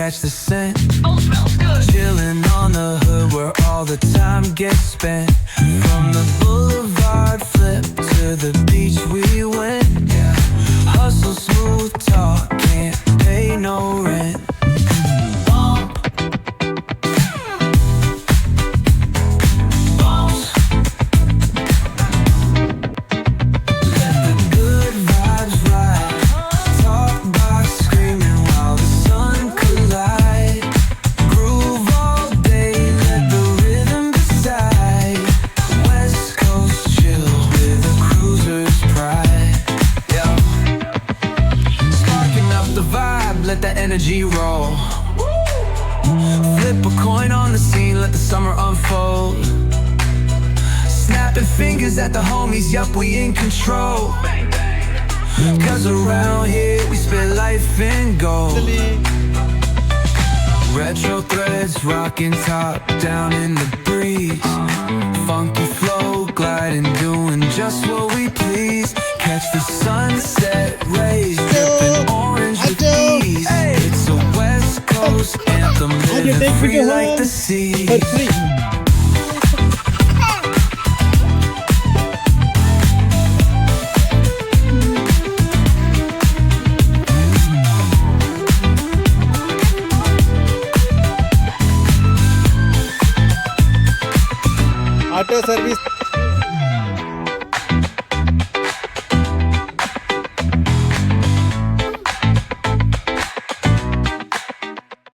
catch the scent. Chilling on the hood where all the time gets spent. From the boulevard flip to the beach we went. Hustle, smooth talk, can't pay no rent. Let that energy roll. Flip a coin on the scene, let the summer unfold. Snapping fingers at the homies, yup, we in control. Cause around here we spit life in gold. Retro threads, rocking top down in the breeze. Funky flow, gliding, doing just what we please. Catch the sunset rays, dripping orange with ease. It's a West Coast anthem, living free like the sea. Auto service